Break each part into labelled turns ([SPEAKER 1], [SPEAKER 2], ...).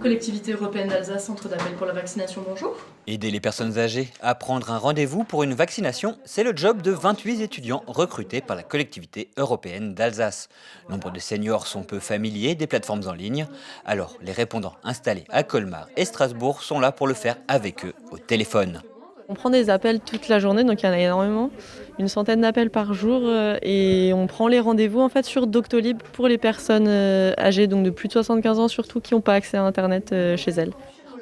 [SPEAKER 1] Collectivité européenne d'Alsace, centre d'appel pour la vaccination, bonjour.
[SPEAKER 2] Aider les personnes âgées à prendre un rendez-vous pour une vaccination, c'est le job de 28 étudiants recrutés par la collectivité européenne d'Alsace. Nombre de seniors sont peu familiers des plateformes en ligne, alors les répondants installés à Colmar et Strasbourg sont là pour le faire avec eux au téléphone.
[SPEAKER 3] On prend des appels toute la journée, donc il y en a énormément, une centaine d'appels par jour, et on prend les rendez-vous en fait sur Doctolib pour les personnes âgées, donc de plus de 75 ans surtout, qui n'ont pas accès à Internet chez elles.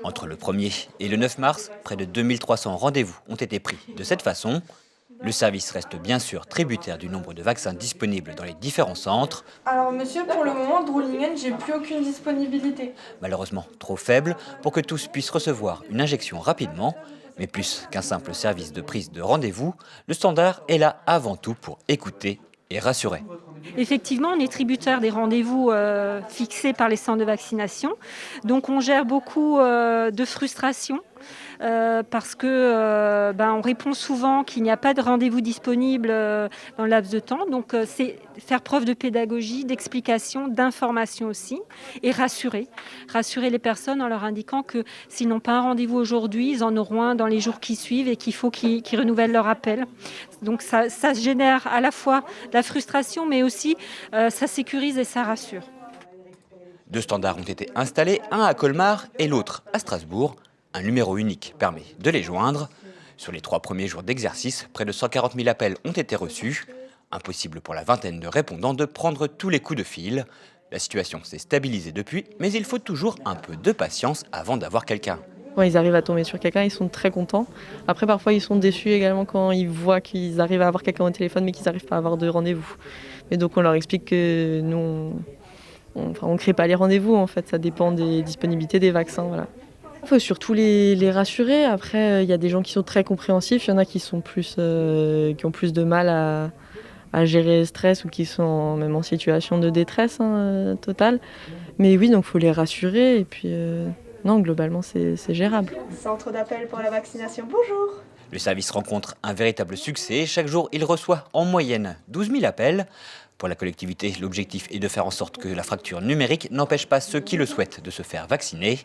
[SPEAKER 2] Entre le 1er et le 9 mars, près de 2300 rendez-vous ont été pris. De cette façon, le service reste bien sûr tributaire du nombre de vaccins disponibles dans les différents centres.
[SPEAKER 4] Alors monsieur, pour le moment, Droulingen, j'ai plus aucune disponibilité.
[SPEAKER 2] Malheureusement trop faible pour que tous puissent recevoir une injection rapidement. Mais plus qu'un simple service de prise de rendez-vous, le standard est là avant tout pour écouter et rassurer.
[SPEAKER 5] Effectivement, on est tributaire des rendez-vous fixés par les centres de vaccination. Donc on gère beaucoup de frustration parce que on répond souvent qu'il n'y a pas de rendez-vous disponible dans le laps de temps. Donc c'est faire preuve de pédagogie, d'explication, d'information aussi et rassurer les personnes en leur indiquant que s'ils n'ont pas un rendez-vous aujourd'hui, ils en auront un dans les jours qui suivent et qu'il faut qu'ils renouvellent leur appel. Donc ça génère à la fois de la frustration mais aussi ça sécurise et ça rassure.
[SPEAKER 2] 2 standards ont été installés, un à Colmar et l'autre à Strasbourg. Un numéro unique permet de les joindre. Sur les 3 premiers jours d'exercice, près de 140 000 appels ont été reçus. Impossible pour la vingtaine de répondants de prendre tous les coups de fil. La situation s'est stabilisée depuis, mais il faut toujours un peu de patience avant d'avoir quelqu'un.
[SPEAKER 3] Quand ils arrivent à tomber sur quelqu'un, ils sont très contents. Après, parfois, ils sont déçus également quand ils voient qu'ils arrivent à avoir quelqu'un au téléphone, mais qu'ils n'arrivent pas à avoir de rendez-vous. Et donc, on leur explique que nous, on ne crée pas les rendez-vous, en fait. Ça dépend des disponibilités des vaccins, voilà. Il faut surtout les rassurer. Après, il y a des gens qui sont très compréhensifs, il y en a qui ont plus de mal à gérer le stress ou qui sont même en situation de détresse totale. Mais oui, donc il faut les rassurer et puis non, globalement, c'est gérable.
[SPEAKER 4] Centre d'appel pour la vaccination, bonjour.
[SPEAKER 2] Le service rencontre un véritable succès. Chaque jour, il reçoit en moyenne 12 000 appels. Pour la collectivité, l'objectif est de faire en sorte que la fracture numérique n'empêche pas ceux qui le souhaitent de se faire vacciner.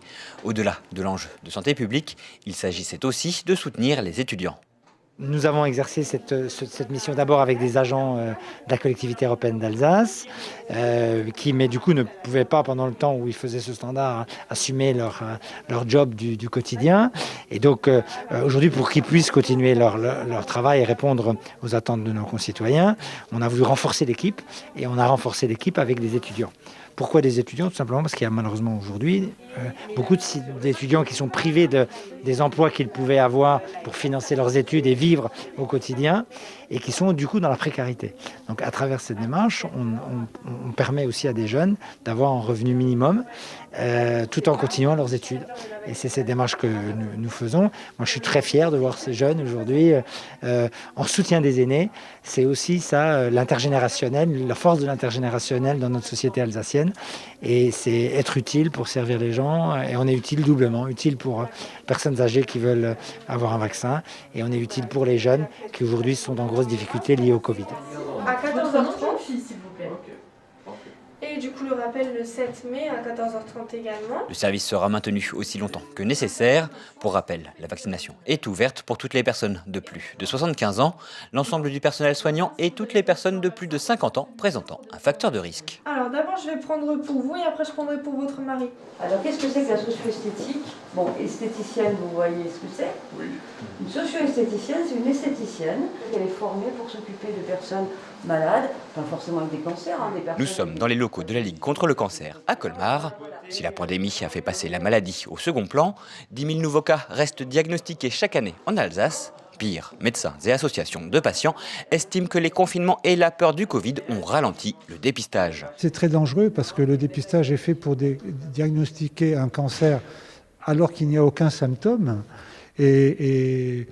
[SPEAKER 2] Au-delà de l'enjeu de santé publique, il s'agissait aussi de soutenir les étudiants.
[SPEAKER 6] Nous avons exercé cette mission d'abord avec des agents de la collectivité européenne d'Alsace qui, mais du coup, ne pouvaient pas, pendant le temps où ils faisaient ce standard, assumer leur job du quotidien. Et donc, aujourd'hui, pour qu'ils puissent continuer leur travail et répondre aux attentes de nos concitoyens, on a voulu renforcer l'équipe et on a renforcé l'équipe avec des étudiants. Pourquoi des étudiants? Tout simplement parce qu'il y a malheureusement aujourd'hui beaucoup d'étudiants qui sont privés des emplois qu'ils pouvaient avoir pour financer leurs études et vivre au quotidien et qui sont du coup dans la précarité. Donc à travers cette démarche, on permet aussi à des jeunes d'avoir un revenu minimum tout en continuant leurs études. Et c'est cette démarche que nous faisons. Moi je suis très fier de voir ces jeunes aujourd'hui en soutien des aînés. C'est aussi ça l'intergénérationnel, la force de l'intergénérationnel dans notre société alsacienne. Et c'est être utile pour servir les gens. Et on est utile doublement, utile pour personnes âgées qui veulent avoir un vaccin. Et on est utile pour les jeunes qui aujourd'hui sont dans grosses difficultés liées au Covid.
[SPEAKER 4] À 14h30, s'il vous plaît. Et du coup, le rappel le 7 mai à 14h30 également.
[SPEAKER 2] Le service sera maintenu aussi longtemps que nécessaire. Pour rappel, la vaccination est ouverte pour toutes les personnes de plus de 75 ans, l'ensemble du personnel soignant et toutes les personnes de plus de 50 ans présentant un facteur de risque.
[SPEAKER 4] Alors d'abord, je vais prendre pour vous et après, je prendrai pour votre mari.
[SPEAKER 7] Alors, qu'est-ce que c'est que la socio-esthétique? Bon, esthéticienne, vous voyez ce que c'est? Oui. Une socio-esthéticienne, c'est une esthéticienne. Elle est formée pour s'occuper de personnes malades, pas forcément avec des cancers. Des personnes...
[SPEAKER 2] Nous sommes dans les locaux de la Ligue contre le cancer à Colmar. Si la pandémie a fait passer la maladie au second plan, 10 000 nouveaux cas restent diagnostiqués chaque année en Alsace. Pire, médecins et associations de patients estiment que les confinements et la peur du Covid ont ralenti le dépistage.
[SPEAKER 8] C'est très dangereux parce que le dépistage est fait pour diagnostiquer un cancer alors qu'il n'y a aucun symptôme. Et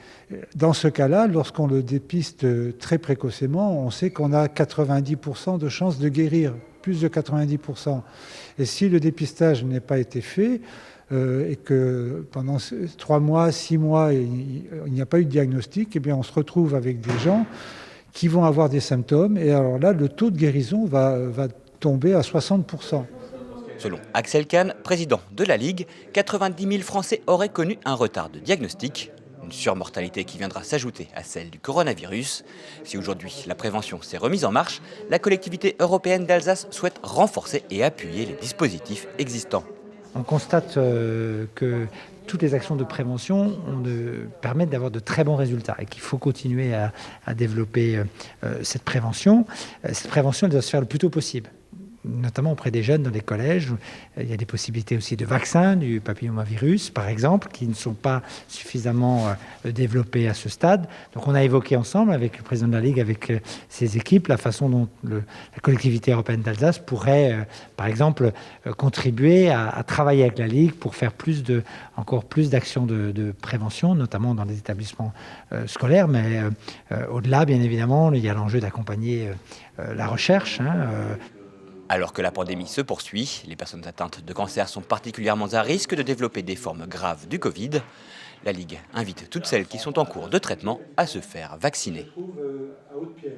[SPEAKER 8] dans ce cas-là, lorsqu'on le dépiste très précocement, on sait qu'on a 90% de chances de guérir, plus de 90%. Et si le dépistage n'a pas été fait, et que pendant 3 mois, 6 mois, il n'y a pas eu de diagnostic, eh bien on se retrouve avec des gens qui vont avoir des symptômes. Et alors là, le taux de guérison va tomber à 60%.
[SPEAKER 2] Selon Axel Kahn, président de la Ligue, 90 000 Français auraient connu un retard de diagnostic. Une surmortalité qui viendra s'ajouter à celle du coronavirus. Si aujourd'hui la prévention s'est remise en marche, la collectivité européenne d'Alsace souhaite renforcer et appuyer les dispositifs existants.
[SPEAKER 6] On constate que toutes les actions de prévention permettent d'avoir de très bons résultats et qu'il faut continuer à développer cette prévention. Cette prévention, elle doit se faire le plus tôt possible, notamment auprès des jeunes dans les collèges. Il y a des possibilités aussi de vaccins du papillomavirus, par exemple, qui ne sont pas suffisamment développés à ce stade. Donc on a évoqué ensemble, avec le président de la Ligue, avec ses équipes, la façon dont la collectivité européenne d'Alsace pourrait, par exemple, contribuer à travailler avec la Ligue pour faire encore plus d'actions de prévention, notamment dans les établissements scolaires. Mais au-delà, bien évidemment, il y a l'enjeu d'accompagner la recherche.
[SPEAKER 2] Alors que la pandémie se poursuit, les personnes atteintes de cancer sont particulièrement à risque de développer des formes graves du Covid. La Ligue invite toutes celles qui sont en cours de traitement à se faire vacciner.